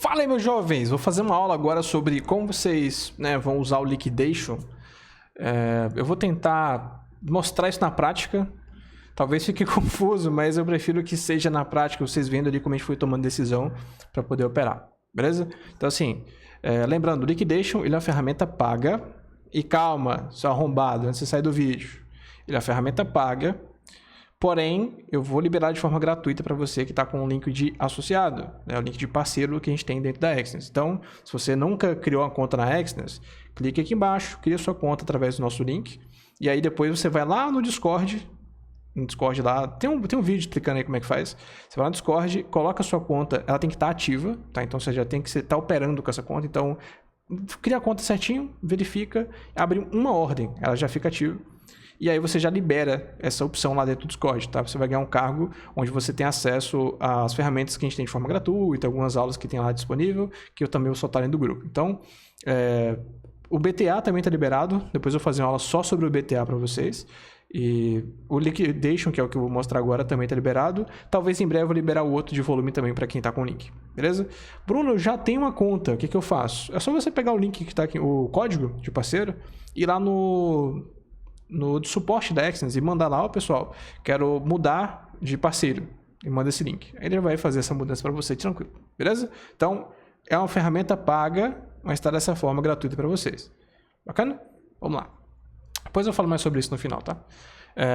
Fala aí, meus jovens! Vou fazer uma aula agora sobre como vocês vão usar o Liquidation. Eu vou tentar mostrar isso na prática. Talvez fique confuso, mas eu prefiro que seja na prática, vocês vendo ali como a gente foi tomando decisão para poder operar, beleza? Então assim, lembrando, o Liquidation ele é uma ferramenta paga. E calma, seu arrombado, antes de você sair do vídeo. Ele é uma ferramenta paga. Porém, eu vou liberar de forma gratuita para você que está com o link de associado, o link de parceiro que a gente tem dentro da Exness. Então, se você nunca criou uma conta na Exness, clique aqui embaixo, cria sua conta através do nosso link. E aí depois você vai lá no Discord lá, tem um vídeo explicando aí como é que faz. Você vai lá no Discord, coloca a sua conta, ela tem que estar ativa, tá? Então você já tem que estar operando com essa conta. Então, cria a conta certinho, verifica, abre uma ordem, ela já fica ativa. E aí você já libera essa opção lá dentro do Discord, tá? Você vai ganhar um cargo onde você tem acesso às ferramentas que a gente tem de forma gratuita, algumas aulas que tem lá disponível, que eu também vou soltar dentro do grupo. Então, o BTA também está liberado, depois eu vou fazer uma aula só sobre o BTA para vocês. E o Liquidation, que é o que eu vou mostrar agora, também está liberado. Talvez em breve eu vou liberar o outro de volume também para quem está com o link, beleza? Bruno, eu já tenho uma conta, o que eu faço? É só você pegar o link que está aqui, o código de parceiro, e ir lá no suporte da Exness e mandar lá, ó, pessoal, quero mudar de parceiro, e manda esse link. Aí ele vai fazer essa mudança para você tranquilo, beleza? Então, é uma ferramenta paga, mas está dessa forma gratuita para vocês. Bacana? Vamos lá. Depois eu falo mais sobre isso no final, tá?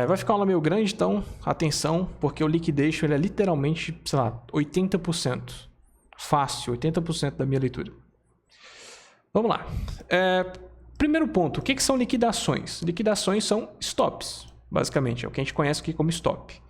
Vai ficar uma aula meio grande, então, atenção, porque o Liquidation ele é literalmente, sei lá, 80%. Fácil, 80% da minha leitura. Vamos lá. Primeiro ponto, o que são liquidações? Liquidações são stops, basicamente, é o que a gente conhece aqui como stop.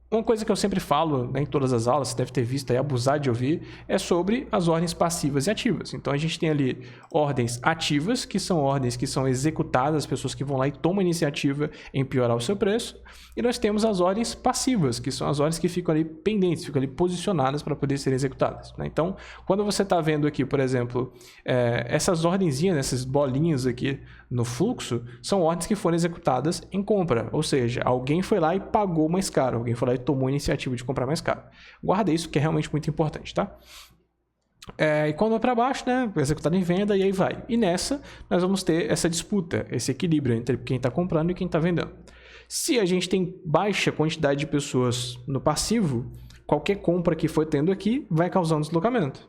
Uma coisa que eu sempre falo, em todas as aulas, você deve ter visto aí, abusar de ouvir, é sobre as ordens passivas e ativas. Então a gente tem ali ordens ativas, que são ordens que são executadas, as pessoas que vão lá e tomam a iniciativa em piorar o seu preço. E nós temos as ordens passivas, que são as ordens que ficam ali pendentes, ficam ali posicionadas para poder serem executadas, né? Então, quando você está vendo aqui, por exemplo, essas ordenzinhas, essas bolinhas aqui no fluxo, são ordens que foram executadas em compra. Ou seja, alguém foi lá e pagou mais caro, alguém foi lá e tomou a iniciativa de comprar mais caro. Guarda isso, que é realmente muito importante, tá? E quando vai para baixo, né, executado em venda, e aí vai. E nessa, nós vamos ter essa disputa, esse equilíbrio entre quem está comprando e quem está vendendo. Se a gente tem baixa quantidade de pessoas no passivo, qualquer compra que for tendo aqui vai causar um deslocamento.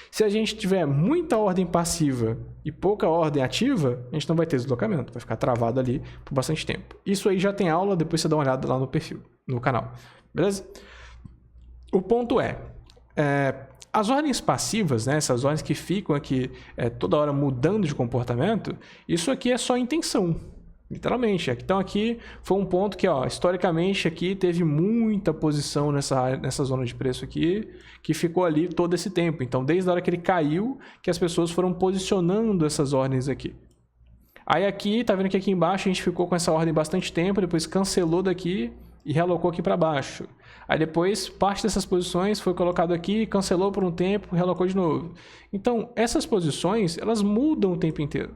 Se a gente tiver muita ordem passiva e pouca ordem ativa, a gente não vai ter deslocamento, vai ficar travado ali por bastante tempo. Isso aí já tem aula, depois você dá uma olhada lá no perfil, no canal, beleza? O ponto as ordens passivas, né, essas ordens que ficam aqui toda hora mudando de comportamento, isso aqui é só intenção. Literalmente. Então aqui foi um ponto que, historicamente aqui teve muita posição nessa zona de preço aqui, que ficou ali todo esse tempo. Então desde a hora que ele caiu, que as pessoas foram posicionando essas ordens aqui. Aí aqui, tá vendo que aqui embaixo a gente ficou com essa ordem bastante tempo, depois cancelou daqui e realocou aqui para baixo. Aí depois parte dessas posições foi colocado aqui, cancelou por um tempo, realocou de novo. Então essas posições, elas mudam o tempo inteiro.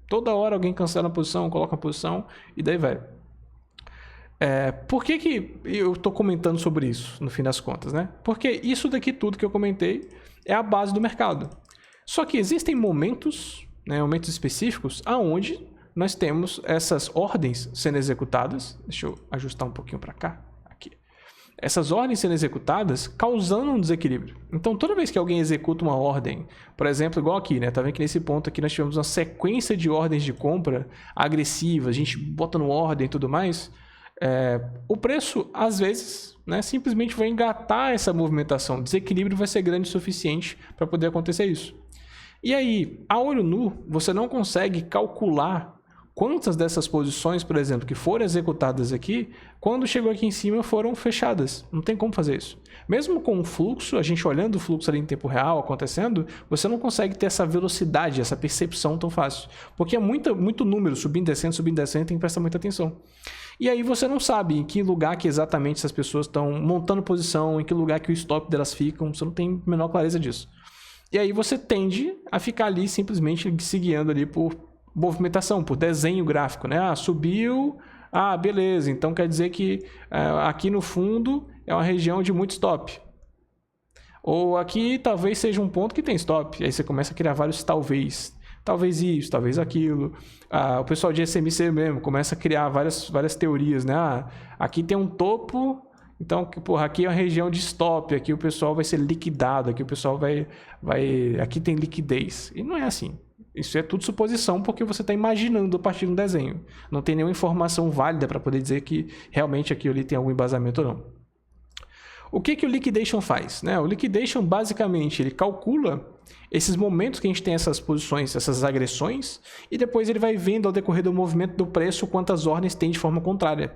Toda hora alguém cancela a posição, coloca a posição e daí vai. Por que eu estou comentando sobre isso, no fim das contas, né? Porque isso daqui tudo que eu comentei é a base do mercado. Só que existem momentos, momentos específicos, aonde nós temos essas ordens sendo executadas. Deixa eu ajustar um pouquinho para cá. Essas ordens sendo executadas causando um desequilíbrio. Então, toda vez que alguém executa uma ordem, por exemplo, igual aqui, né? Tá vendo que nesse ponto aqui nós tivemos uma sequência de ordens de compra agressivas, a gente bota no ordem e tudo mais. O preço, às vezes, simplesmente vai engatar essa movimentação. O desequilíbrio vai ser grande o suficiente para poder acontecer isso. E aí, a olho nu, você não consegue calcular quantas dessas posições, por exemplo, que foram executadas aqui, quando chegou aqui em cima foram fechadas. Não tem como fazer isso. Mesmo com o fluxo, a gente olhando o fluxo ali em tempo real acontecendo, você não consegue ter essa velocidade, essa percepção tão fácil. Porque é muito número, subindo e descendo, tem que prestar muita atenção. E aí você não sabe em que lugar que exatamente essas pessoas estão montando posição, em que lugar que o stop delas ficam, você não tem a menor clareza disso. E aí você tende a ficar ali simplesmente se guiando ali por movimentação, por desenho gráfico, né? Subiu, beleza, então quer dizer que aqui no fundo é uma região de muito stop. Ou aqui talvez seja um ponto que tem stop. Aí você começa a criar vários talvez. Talvez isso, talvez aquilo. O pessoal de SMC mesmo começa a criar várias teorias, né? Aqui tem um topo, então, porra, aqui é uma região de stop, aqui o pessoal vai ser liquidado, aqui o pessoal vai... Aqui tem liquidez. E não é assim. Isso é tudo suposição porque você está imaginando a partir de um desenho. Não tem nenhuma informação válida para poder dizer que realmente aquilo ali tem algum embasamento ou não. O que o liquidation faz? Né? O liquidation, basicamente, ele calcula esses momentos que a gente tem essas posições, essas agressões, e depois ele vai vendo ao decorrer do movimento do preço quantas ordens tem de forma contrária.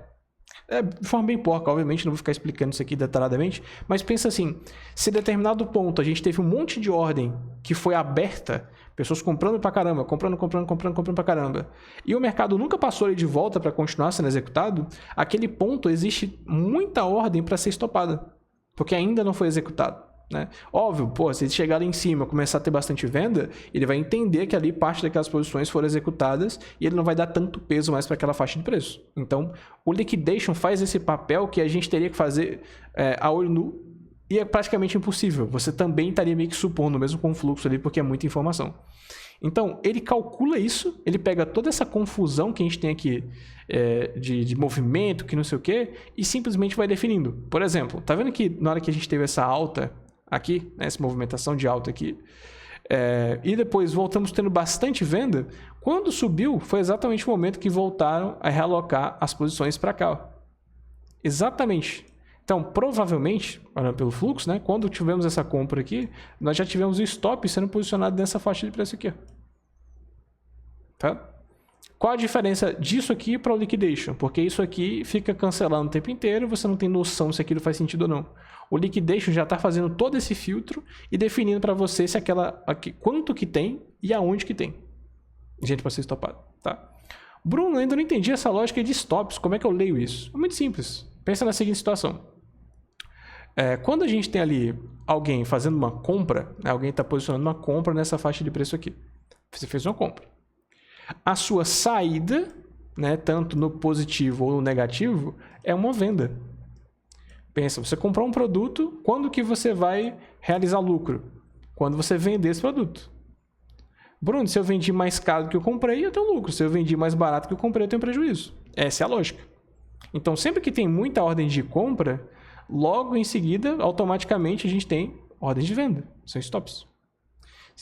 De forma bem porca, obviamente, não vou ficar explicando isso aqui detalhadamente, mas pensa assim, se em determinado ponto a gente teve um monte de ordem que foi aberta, pessoas comprando pra caramba, comprando pra caramba, e o mercado nunca passou ele de volta para continuar sendo executado, aquele ponto existe muita ordem para ser estopada, porque ainda não foi executado. Né? Óbvio, se ele chegar lá em cima e começar a ter bastante venda, ele vai entender que ali parte daquelas posições foram executadas e ele não vai dar tanto peso mais para aquela faixa de preço. Então, o liquidation faz esse papel que a gente teria que fazer a olho nu e é praticamente impossível. Você também estaria meio que supondo, mesmo com o fluxo ali, porque é muita informação. Então, ele calcula isso, ele pega toda essa confusão que a gente tem aqui de movimento, que não sei o quê, e simplesmente vai definindo. Por exemplo, tá vendo que na hora que a gente teve essa alta aqui, né, essa movimentação de alta aqui, e depois voltamos tendo bastante venda, quando subiu, foi exatamente o momento que voltaram a realocar as posições para cá. Ó. Exatamente. Então, provavelmente, olhando pelo fluxo, né, quando tivemos essa compra aqui, nós já tivemos o stop sendo posicionado nessa faixa de preço aqui. Ó. Tá? Qual a diferença disso aqui para o liquidation? Porque isso aqui fica cancelando o tempo inteiro e você não tem noção se aquilo faz sentido ou não. O liquidation já está fazendo todo esse filtro e definindo para você se quanto que tem e aonde que tem. Gente, para ser estopado. Tá? Bruno, ainda não entendi essa lógica de stops. Como é que eu leio isso? É muito simples. Pensa na seguinte situação. Quando a gente tem ali alguém fazendo uma compra, né, alguém está posicionando uma compra nessa faixa de preço aqui. Você fez uma compra. A sua saída, né, tanto no positivo ou no negativo, é uma venda. Pensa, você comprou um produto, quando que você vai realizar lucro? Quando você vender esse produto. Bruno, se eu vendi mais caro do que eu comprei, eu tenho lucro. Se eu vendi mais barato do que eu comprei, eu tenho prejuízo. Essa é a lógica. Então, sempre que tem muita ordem de compra, logo em seguida, automaticamente, a gente tem ordens de venda. São stops.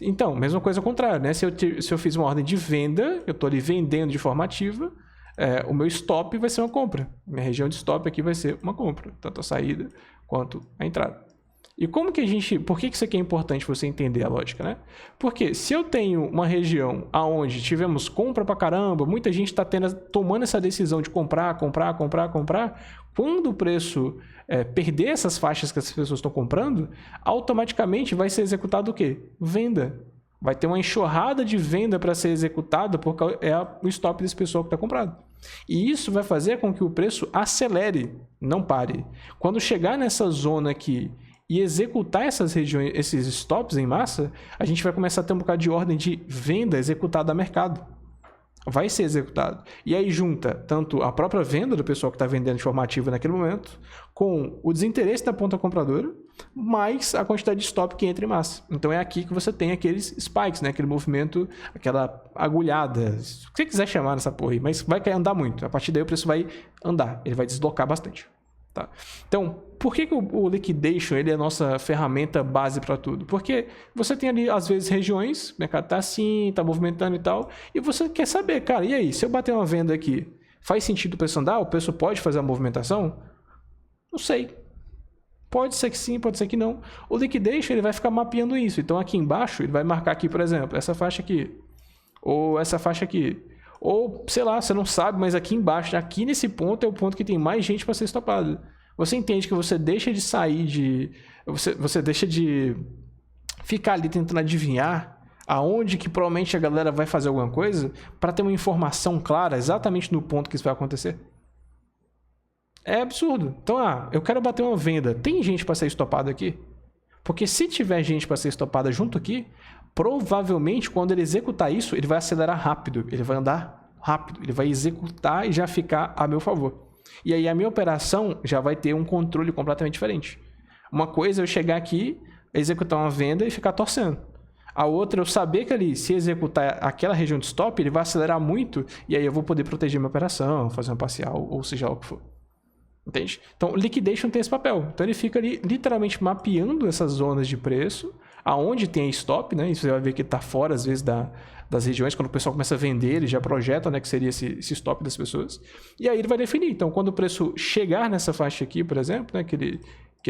Então, mesma coisa ao contrário, né? Se eu fiz uma ordem de venda, eu estou ali vendendo de forma ativa, o meu stop vai ser uma compra. Minha região de stop aqui vai ser uma compra, tanto a saída quanto a entrada. E como que a gente... Por que isso aqui é importante você entender a lógica, né? Porque se eu tenho uma região onde tivemos compra pra caramba, muita gente está tomando essa decisão de comprar, quando o preço perder essas faixas que as pessoas estão comprando, automaticamente vai ser executado o quê? Venda. Vai ter uma enxurrada de venda para ser executada porque é o stop desse pessoal que está comprado. E isso vai fazer com que o preço acelere, não pare. Quando chegar nessa zona aqui e executar essas regiões, esses stops em massa, a gente vai começar a ter um bocado de ordem de venda executada a mercado. Vai ser executado. E aí junta tanto a própria venda do pessoal que está vendendo de forma ativa naquele momento, com o desinteresse da ponta compradora, mais a quantidade de stop que entra em massa. Então é aqui que você tem aqueles spikes, né? Aquele movimento, aquela agulhada, o que você quiser chamar nessa porra aí, mas vai andar muito. A partir daí o preço vai andar, ele vai deslocar bastante. Tá? Então, por que o liquidation ele é a nossa ferramenta base para tudo? Porque você tem ali, às vezes, regiões, o mercado está assim, está movimentando e tal, e você quer saber, cara, e aí, se eu bater uma venda aqui, faz sentido o preço andar? O preço pode fazer a movimentação? Não sei. Pode ser que sim, pode ser que não. O liquidation ele vai ficar mapeando isso. Então, aqui embaixo, ele vai marcar aqui, por exemplo, essa faixa aqui, ou essa faixa aqui. Ou, sei lá, você não sabe, mas aqui embaixo, aqui nesse ponto é o ponto que tem mais gente para ser estopado. Você entende que você deixa de sair você deixa de ficar ali tentando adivinhar aonde que provavelmente a galera vai fazer alguma coisa para ter uma informação clara exatamente no ponto que isso vai acontecer. É absurdo. Então, eu quero bater uma venda. Tem gente para ser estopada aqui? Porque se tiver gente para ser estopada junto aqui, provavelmente quando ele executar isso, ele vai acelerar rápido, ele vai andar rápido, ele vai executar e já ficar a meu favor. E aí a minha operação já vai ter um controle completamente diferente. Uma coisa é eu chegar aqui, executar uma venda e ficar torcendo. A outra, eu saber que ali, se executar aquela região de stop, ele vai acelerar muito e aí eu vou poder proteger minha operação, fazer uma parcial, ou seja lá o que for. Entende? Então, o liquidation tem esse papel. Então, ele fica ali literalmente mapeando essas zonas de preço, aonde tem stop, né? E você vai ver que está fora, às vezes, das regiões. Quando o pessoal começa a vender, ele já projeta, né, que seria esse stop das pessoas. E aí ele vai definir. Então, quando o preço chegar nessa faixa aqui, por exemplo, né, que ele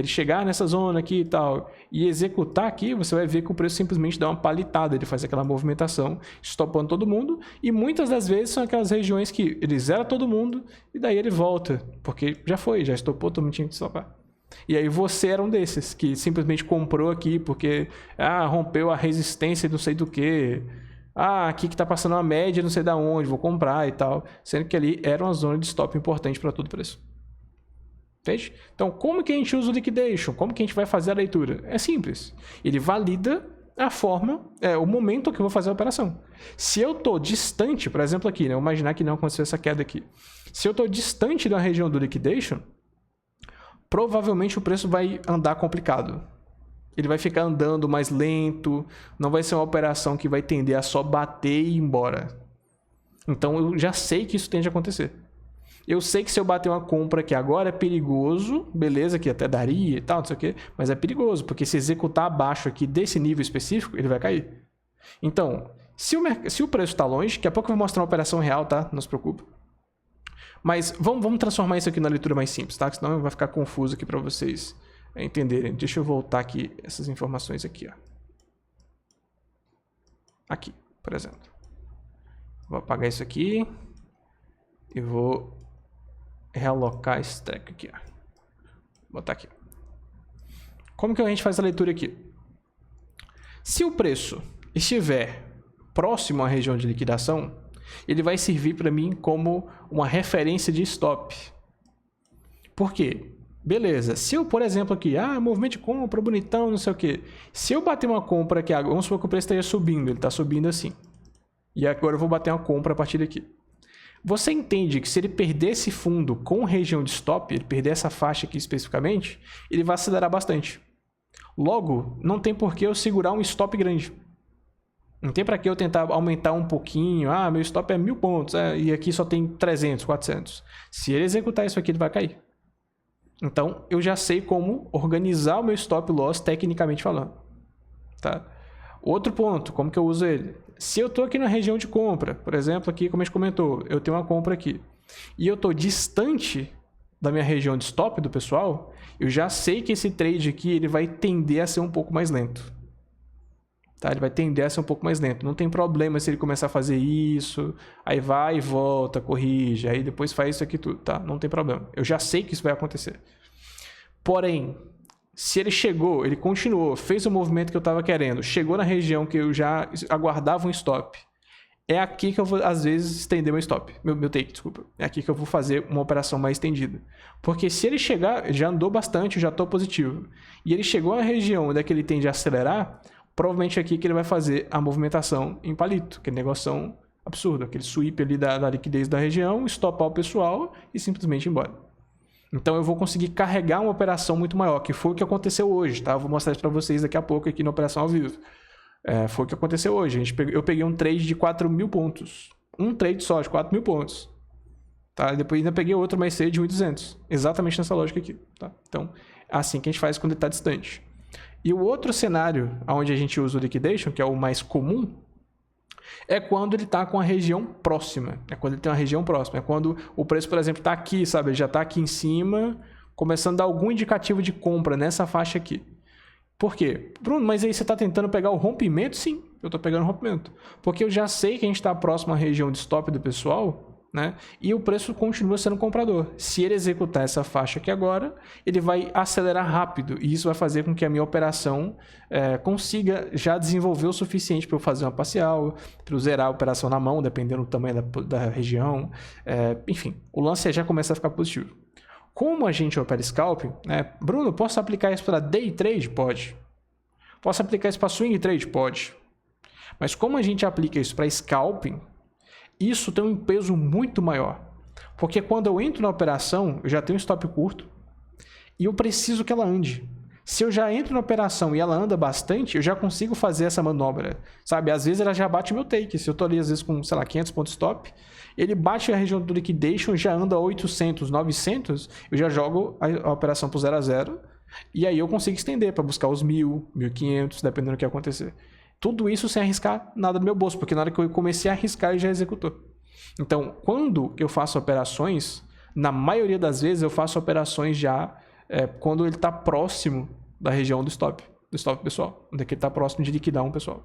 chegar nessa zona aqui e tal, e executar aqui, você vai ver que o preço simplesmente dá uma palitada, ele faz aquela movimentação, estopando todo mundo, e muitas das vezes são aquelas regiões que ele zera todo mundo, e daí ele volta, porque já estopou, todo mundo tinha que estopar. E aí você era um desses, que simplesmente comprou aqui, porque rompeu a resistência não sei do que, aqui que tá passando uma média não sei da onde, vou comprar e tal, sendo que ali era uma zona de stop importante para todo preço. Entende? Então, como que a gente usa o liquidation? Como que a gente vai fazer a leitura? É simples. Ele valida a forma, o momento que eu vou fazer a operação. Se eu estou distante, por exemplo aqui, né? Vou imaginar que não aconteceu essa queda aqui. Se eu estou distante da região do liquidation, provavelmente o preço vai andar complicado. Ele vai ficar andando mais lento, não vai ser uma operação que vai tender a só bater e ir embora. Então, eu já sei que isso tende a acontecer. Eu sei que se eu bater uma compra aqui agora é perigoso, beleza, que até daria e tal, não sei o quê, mas é perigoso, porque se executar abaixo aqui desse nível específico, ele vai cair. Então, se o preço está longe, daqui a pouco eu vou mostrar uma operação real, tá? Não se preocupe. Mas vamos transformar isso aqui na leitura mais simples, tá? Senão vai ficar confuso aqui para vocês entenderem. Deixa eu voltar aqui essas informações aqui, ó. Aqui, por exemplo. Vou apagar isso aqui e vou realocar esse treco aqui, ó. Vou botar aqui. Como que a gente faz a leitura aqui? Se o preço estiver próximo à região de liquidação, ele vai servir para mim como uma referência de stop. Por quê? Beleza, se eu, por exemplo, aqui, movimento de compra, bonitão, não sei o quê. Se eu bater uma compra aqui, vamos supor que o preço esteja subindo, ele está subindo assim. E agora eu vou bater uma compra a partir daqui. Você entende que se ele perder esse fundo com região de stop, ele perder essa faixa aqui especificamente, ele vai acelerar bastante. Logo, não tem por que eu segurar um stop grande. Não tem para que eu tentar aumentar um pouquinho. Meu stop é 1000 pontos, e aqui só tem 300, 400. Se ele executar isso aqui, ele vai cair. Então, eu já sei como organizar o meu stop loss tecnicamente falando. Tá? Outro ponto, como que eu uso ele? Se eu estou aqui na região de compra, por exemplo, aqui como a gente comentou, eu tenho uma compra aqui, e eu estou distante da minha região de stop do pessoal, eu já sei que esse trade aqui ele vai tender a ser um pouco mais lento. Tá? Ele vai tender a ser um pouco mais lento. Não tem problema se ele começar a fazer isso, aí vai e volta, corrige, aí depois faz isso aqui tudo. Tá? Não tem problema. Eu já sei que isso vai acontecer. Porém, se ele chegou, ele continuou, fez o movimento que eu estava querendo, chegou na região que eu já aguardava um stop, é aqui que eu vou, às vezes, estender meu stop, meu take, desculpa. É aqui que eu vou fazer uma operação mais estendida. Porque se ele chegar, já andou bastante, já estou positivo, e ele chegou na região onde é que ele tende a acelerar, provavelmente é aqui que ele vai fazer a movimentação em palito, aquele negócio absurdo, aquele sweep ali da liquidez da região, stopar o pessoal e simplesmente ir embora. Então eu vou conseguir carregar uma operação muito maior, que foi o que aconteceu hoje, tá? Eu vou mostrar isso para vocês daqui a pouco aqui na operação ao vivo. Foi o que aconteceu hoje. Eu peguei um trade de 4.000 pontos. Um trade só de 4.000 pontos. Tá? Depois ainda peguei outro mais cedo de 1.200. Exatamente nessa lógica aqui. Tá? Então, é assim que a gente faz quando ele está distante. E o outro cenário onde a gente usa o liquidation, que é o mais comum, é quando ele está com a região próxima. É quando ele tem uma região próxima. É quando o preço, por exemplo, está aqui, sabe? Ele já está aqui em cima, começando a dar algum indicativo de compra nessa faixa aqui. Por quê? Bruno, mas aí você está tentando pegar o rompimento? Sim, eu estou pegando o rompimento. Porque eu já sei que a gente está próximo à região de stop do pessoal, né? E o preço continua sendo comprador. Se ele executar essa faixa aqui agora, ele vai acelerar rápido. E isso vai fazer com que a minha operação consiga já desenvolver o suficiente para eu fazer uma parcial, para eu zerar a operação na mão, dependendo do tamanho da região. Enfim, o lance já começa a ficar positivo. Como a gente opera scalping, né? Bruno, posso aplicar isso para day trade? Pode. Posso aplicar isso para swing trade? Pode. Mas como a gente aplica isso para scalping, isso tem um peso muito maior. Porque quando eu entro na operação, eu já tenho um stop curto e eu preciso que ela ande. Se eu já entro na operação e ela anda bastante, eu já consigo fazer essa manobra, sabe? Às vezes ela já bate meu take. Se eu tô ali, às vezes, com, sei lá, 500 pontos stop, ele bate a região do liquidation, já anda 800, 900, eu já jogo a operação pro 0 a 0 e aí eu consigo estender para buscar os 1.000, 1.500, dependendo do que acontecer. Tudo isso sem arriscar nada do meu bolso, porque na hora que eu comecei a arriscar, ele já executou. Então, quando eu faço operações, na maioria das vezes eu faço operações já quando ele está próximo da região do stop pessoal, onde é que ele está próximo de liquidar um pessoal.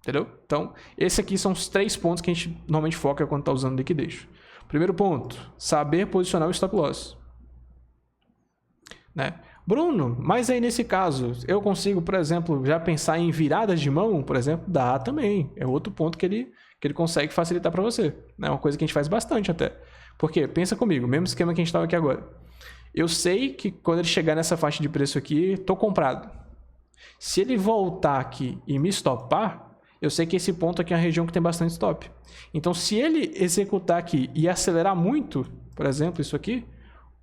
Entendeu? Então, esses aqui são os 3 pontos que a gente normalmente foca quando está usando liquidation. Primeiro ponto, saber posicionar o stop loss. Né? Bruno, mas aí nesse caso, eu consigo, por exemplo, já pensar em viradas de mão, por exemplo? Dá também. É outro ponto que ele consegue facilitar para você. É uma coisa que a gente faz bastante até. Porque, pensa comigo, mesmo esquema que a gente estava aqui agora. Eu sei que quando ele chegar nessa faixa de preço aqui, estou comprado. Se ele voltar aqui e me stopar, eu sei que esse ponto aqui é uma região que tem bastante stop. Então, se ele executar aqui e acelerar muito, por exemplo, isso aqui,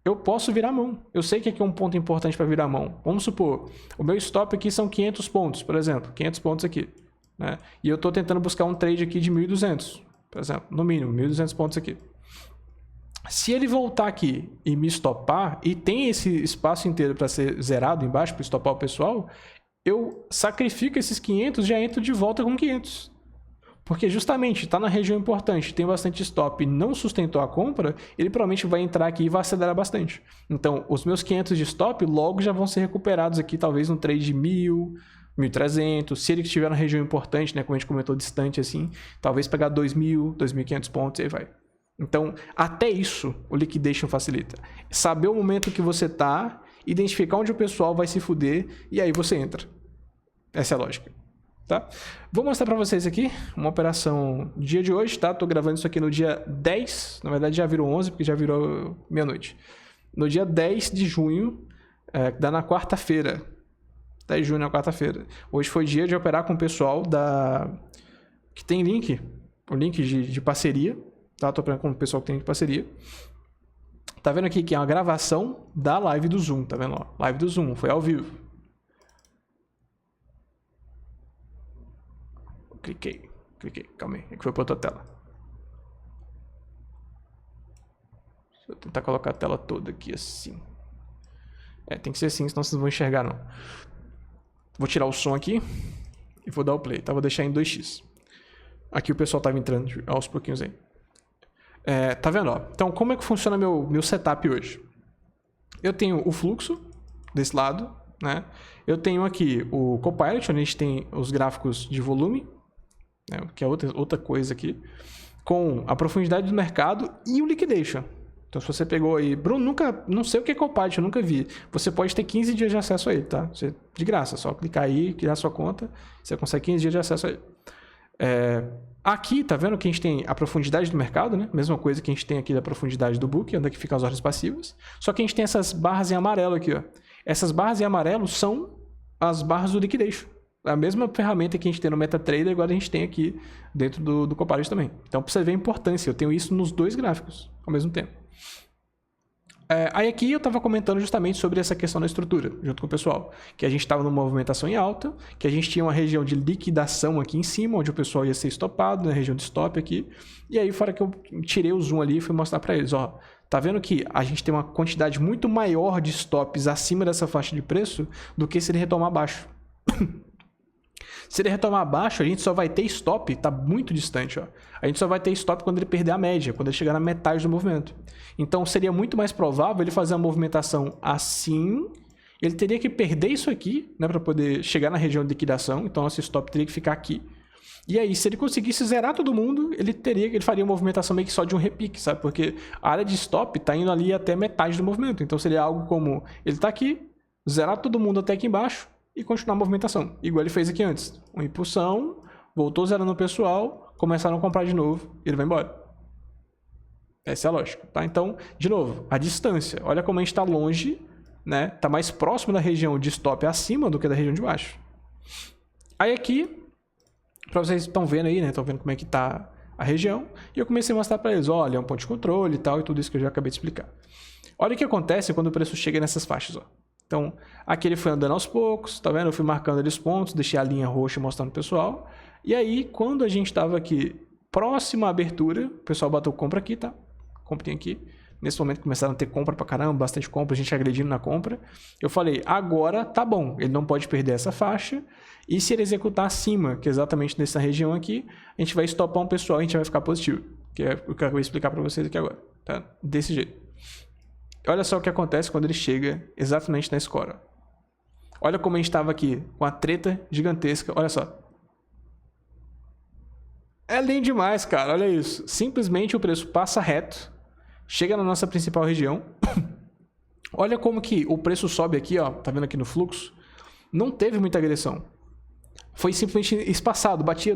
eu posso virar mão. Eu sei que aqui é um ponto importante para virar mão. Vamos supor, o meu stop aqui são 500 pontos, por exemplo. 500 pontos aqui. Né? E eu estou tentando buscar um trade aqui de 1.200, por exemplo. No mínimo, 1.200 pontos aqui. Se ele voltar aqui e me stopar, e tem esse espaço inteiro para ser zerado embaixo, para stopar o pessoal, eu sacrifico esses 500 e já entro de volta com 500. Porque justamente está na região importante, tem bastante stop e não sustentou a compra, ele provavelmente vai entrar aqui e vai acelerar bastante. Então, os meus 500 de stop logo já vão ser recuperados aqui, talvez no trade de 1.000, 1.300. Se ele estiver na região importante, né, como a gente comentou, distante assim, talvez pegar 2.000, 2.500 pontos e aí vai. Então, até isso, o liquidation facilita. Saber o momento que você está, identificar onde o pessoal vai se fuder e aí você entra. Essa é a lógica. Tá? Vou mostrar para vocês aqui uma operação do dia de hoje, tá? Tô gravando isso aqui no dia 10, na verdade já virou 11, porque já virou meia-noite. No dia 10 de junho, dá na quarta-feira. 10 de junho na quarta-feira. Hoje foi dia de operar com o pessoal que tem link, o link de parceria. Tá? Tô operando com o pessoal que tem de parceria. Tá vendo aqui que é uma gravação da live do Zoom, tá vendo? Ó, live do Zoom, foi ao vivo. Cliquei, calma aí, é que foi para outra tela. Deixa eu tentar colocar a tela toda aqui assim. Tem que ser assim, senão vocês não vão enxergar não. Vou tirar o som aqui e vou dar o play, tá? Vou deixar em 2x. Aqui o pessoal tava entrando aos pouquinhos aí. Tá vendo, ó? Então, como é que funciona meu setup hoje? Eu tenho o fluxo desse lado, né? Eu tenho aqui o Copilot, onde a gente tem os gráficos de volume, que é outra coisa aqui, com a profundidade do mercado e o liquidation. Então, se você pegou aí, Bruno, não sei o que é Copilot, eu nunca vi. Você pode ter 15 dias de acesso a ele, tá? De graça, só clicar aí, criar sua conta, você consegue 15 dias de acesso a ele. Aqui, tá vendo que a gente tem a profundidade do mercado, né? Mesma coisa que a gente tem aqui da profundidade do book, onde é que ficam as ordens passivas. Só que a gente tem essas barras em amarelo aqui, ó. Essas barras em amarelo são as barras do liquidation. A mesma ferramenta que a gente tem no MetaTrader, agora a gente tem aqui dentro do Copilot também. Então, para você ver a importância, eu tenho isso nos dois gráficos ao mesmo tempo. Aí aqui eu estava comentando justamente sobre essa questão da estrutura, junto com o pessoal. Que a gente estava numa movimentação em alta, que a gente tinha uma região de liquidação aqui em cima, onde o pessoal ia ser estopado, na região de stop aqui. E aí, fora que eu tirei o zoom ali e fui mostrar para eles, ó. Tá vendo que a gente tem uma quantidade muito maior de stops acima dessa faixa de preço do que se ele retomar abaixo. Se ele retomar abaixo, a gente só vai ter stop, tá muito distante, ó. A gente só vai ter stop quando ele perder a média, quando ele chegar na metade do movimento. Então, seria muito mais provável ele fazer uma movimentação assim, ele teria que perder isso aqui, né, para poder chegar na região de liquidação, então nosso stop teria que ficar aqui. E aí, se ele conseguisse zerar todo mundo, ele faria uma movimentação meio que só de um repique, sabe? Porque a área de stop tá indo ali até metade do movimento, então seria algo como, ele tá aqui, zerar todo mundo até aqui embaixo, e continuar a movimentação, igual ele fez aqui antes. Uma impulsão, voltou zerando o pessoal, começaram a comprar de novo e ele vai embora. Essa é a lógica, tá? Então, de novo, a distância. Olha como a gente está longe, né? Tá mais próximo da região de stop acima do que da região de baixo. Aí aqui, para vocês estão vendo aí, né? Estão vendo como é que tá a região. E eu comecei a mostrar para eles, olha, é um ponto de controle e tal, e tudo isso que eu já acabei de explicar. Olha o que acontece quando o preço chega nessas faixas, ó. Então, aqui ele foi andando aos poucos, tá vendo? Eu fui marcando ali os pontos, deixei a linha roxa mostrando pro pessoal. E aí, quando a gente estava aqui próximo à abertura, o pessoal bateu compra aqui, tá? Comprinha aqui. Nesse momento começaram a ter compra pra caramba, bastante compra, a gente agredindo na compra. Eu falei, agora tá bom, ele não pode perder essa faixa. E se ele executar acima, que é exatamente nessa região aqui, a gente vai stopar um pessoal e a gente vai ficar positivo. Que é o que eu vou explicar pra vocês aqui agora, tá? Desse jeito. Olha só o que acontece quando ele chega exatamente na score. Olha como a gente estava aqui, com a treta gigantesca, olha só. É lindo demais, cara, olha isso. Simplesmente o preço passa reto, chega na nossa principal região. Olha como que o preço sobe aqui, ó, tá vendo aqui no fluxo? Não teve muita agressão. Foi simplesmente espaçado, batia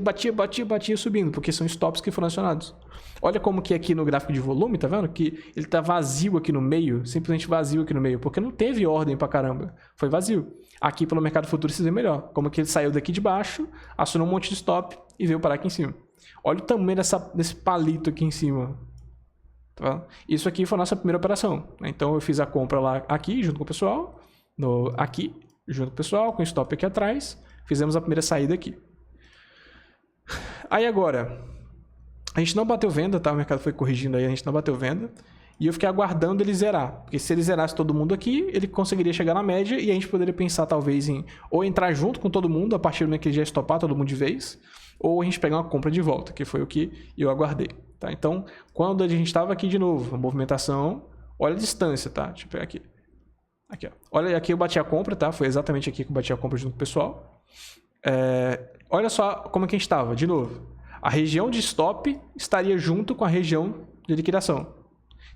subindo, porque são stops que foram acionados. Olha como que aqui no gráfico de volume, tá vendo? Que ele tá vazio aqui no meio, simplesmente vazio aqui no meio, porque não teve ordem pra caramba. Foi vazio. Aqui pelo mercado futuro se vê melhor. Como que ele saiu daqui de baixo, acionou um monte de stop e veio parar aqui em cima. Olha o tamanho desse palito aqui em cima. Tá? Isso aqui foi a nossa primeira operação. Então eu fiz a compra lá aqui, junto com o pessoal. Aqui, junto com o pessoal, com o stop aqui atrás. Fizemos a primeira saída aqui. Aí agora, a gente não bateu venda, tá? O mercado foi corrigindo aí, a gente não bateu venda. E eu fiquei aguardando ele zerar. Porque se ele zerasse todo mundo aqui, ele conseguiria chegar na média e a gente poderia pensar talvez em ou entrar junto com todo mundo a partir do momento que ele já estopar todo mundo de vez, ou a gente pegar uma compra de volta, que foi o que eu aguardei. Tá? Então, quando a gente estava aqui de novo, a movimentação, olha a distância, tá? Deixa eu pegar aqui. Aqui, ó. Olha, aqui eu bati a compra, tá? Foi exatamente aqui que eu bati a compra junto com o pessoal. Olha só como é que a gente estava, de novo. A região de stop estaria junto com a região de liquidação.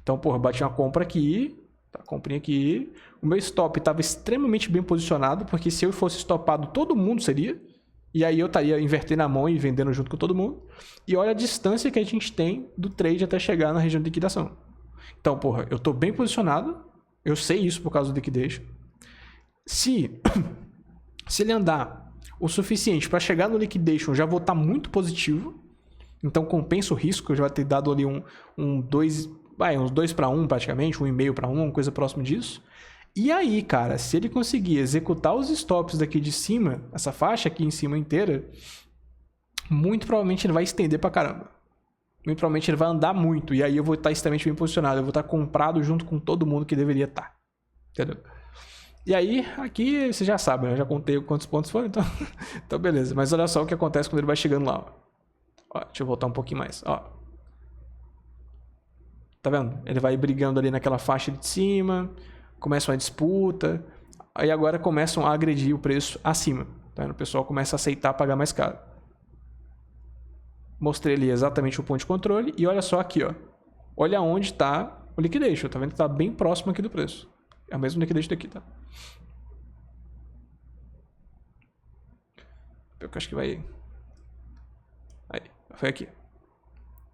Então, porra, bati uma compra aqui, tá? Comprinha aqui. O meu stop estava extremamente bem posicionado, porque se eu fosse stopado, todo mundo seria. E aí eu estaria invertendo a mão e vendendo junto com todo mundo. E olha a distância que a gente tem do trade até chegar na região de liquidação. Então, porra, eu estou bem posicionado. Eu sei isso por causa do liquidation. Se ele andar o suficiente para chegar no liquidation, já vou estar muito positivo. Então compensa o risco. Eu já vou ter dado ali uns 2 para 1 praticamente, 1,5 para 1, uma coisa próxima disso. E aí, cara, se ele conseguir executar os stops daqui de cima, essa faixa aqui em cima inteira, muito provavelmente ele vai estender pra caramba. Muito provavelmente ele vai andar muito. E aí eu vou estar extremamente bem posicionado. Eu vou estar comprado junto com todo mundo que deveria estar. Entendeu? E aí, aqui você já sabe, né? Eu já contei quantos pontos foram, então, então beleza. Mas olha só o que acontece quando ele vai chegando lá. Ó, deixa eu voltar um pouquinho mais. Ó. Tá vendo? Ele vai brigando ali naquela faixa de cima. Começa uma disputa. Aí agora começam a agredir o preço acima. Tá vendo? O pessoal começa a aceitar pagar mais caro. Mostrei ali exatamente o ponto de controle. E olha só aqui, ó. Olha onde está o liquidation. Tá vendo que está bem próximo aqui do preço. É o mesmo liquidation daqui, tá? Eu acho que vai... Aí, foi aqui.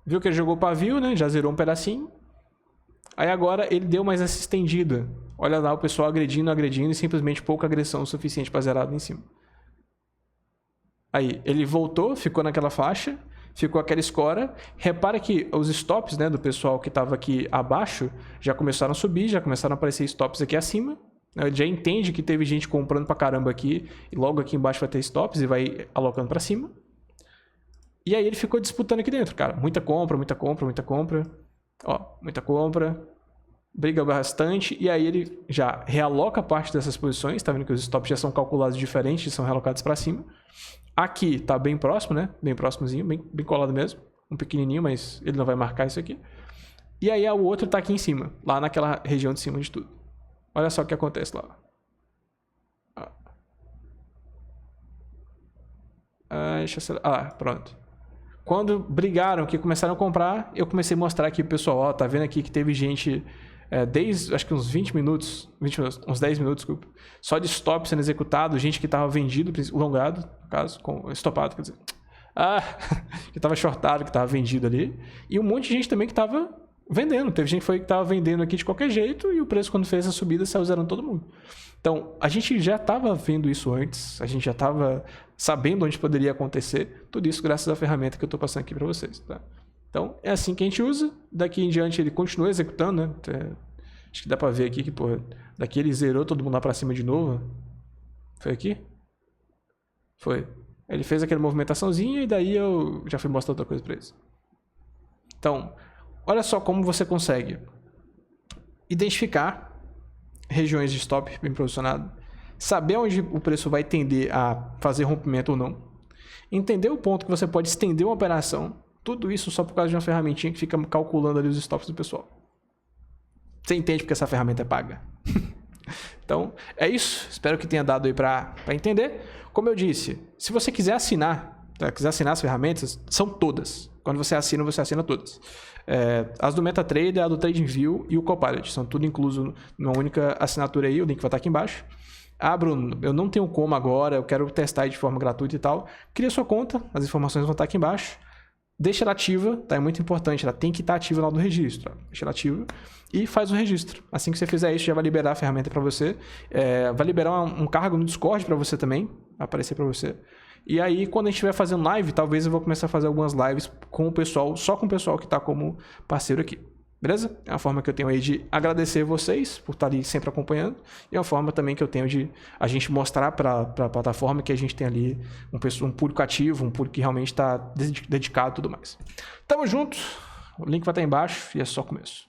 Viu que ele jogou o pavio, né? Já zerou um pedacinho. Aí agora ele deu mais essa estendida. Olha lá o pessoal agredindo e simplesmente pouca agressão o suficiente para zerar ali em cima. Aí, ele voltou, ficou naquela faixa, ficou aquela escora. Repara que os stops, né, do pessoal que estava aqui abaixo já começaram a subir, já começaram a aparecer stops aqui acima. Ele já entende que teve gente comprando pra caramba aqui e logo aqui embaixo vai ter stops e vai alocando para cima. E aí ele ficou disputando aqui dentro, cara. Muita compra. Ó, muita compra. Briga bastante. E aí ele já realoca parte dessas posições. Tá vendo que os stops já são calculados diferentes, são realocados para cima. Aqui tá bem próximo, né? Bem próximozinho, bem colado mesmo. Um pequenininho, mas ele não vai marcar isso aqui. E aí o outro tá aqui em cima, lá naquela região de cima de tudo. Olha só o que acontece lá. Deixa eu acelerar. Pronto. Quando brigaram, que começaram a comprar, eu comecei a mostrar aqui pro pessoal, ó, tá vendo aqui que teve gente desde, acho que uns 20 minutos, uns 10 minutos, desculpa, só de stop sendo executado, gente que tava vendido, longado, no caso, estopado, quer dizer, que tava shortado, que tava vendido ali, e um monte de gente também que tava vendendo, teve gente que tava vendendo aqui de qualquer jeito, e o preço quando fez a subida saiu zerando todo mundo. Então, a gente já estava vendo isso antes, a gente já estava sabendo onde poderia acontecer, tudo isso graças à ferramenta que eu estou passando aqui para vocês. Tá? Então, é assim que a gente usa, daqui em diante ele continua executando, né? Acho que dá pra ver aqui que, pô, daqui ele zerou todo mundo lá pra cima de novo. Foi aqui? Foi. Ele fez aquela movimentaçãozinha e daí eu já fui mostrar outra coisa pra eles. Então, olha só como você consegue identificar regiões de stop bem posicionado, saber onde o preço vai tender a fazer rompimento ou não, entender o ponto que você pode estender uma operação, tudo isso só por causa de uma ferramentinha que fica calculando ali os stops do pessoal. Você entende porque essa ferramenta é paga? Então, é isso. Espero que tenha dado aí para entender. Como eu disse, se você quiser assinar, quiser assinar as ferramentas, são todas. Quando você assina todas. As do MetaTrader, a do TradingView e o Copilot. São tudo incluso numa única assinatura aí. O link vai estar aqui embaixo. Ah, Bruno, eu não tenho como agora, eu quero testar aí de forma gratuita e tal. Cria sua conta, as informações vão estar aqui embaixo. Deixa ela ativa, tá? É muito importante, ela tem que estar ativa lá no registro. Ó. Deixa ela ativa e faz o registro. Assim que você fizer isso, já vai liberar a ferramenta para você. Vai liberar um cargo no Discord para você também, vai aparecer para você. E aí, quando a gente estiver fazendo live, talvez eu vou começar a fazer algumas lives com o pessoal, só com o pessoal que está como parceiro aqui. Beleza? É uma forma que eu tenho aí de agradecer vocês por estar ali sempre acompanhando. E é uma forma também que eu tenho de a gente mostrar para a plataforma que a gente tem ali um público ativo, um público que realmente está dedicado e tudo mais. Tamo junto. O link vai estar embaixo e é só começo.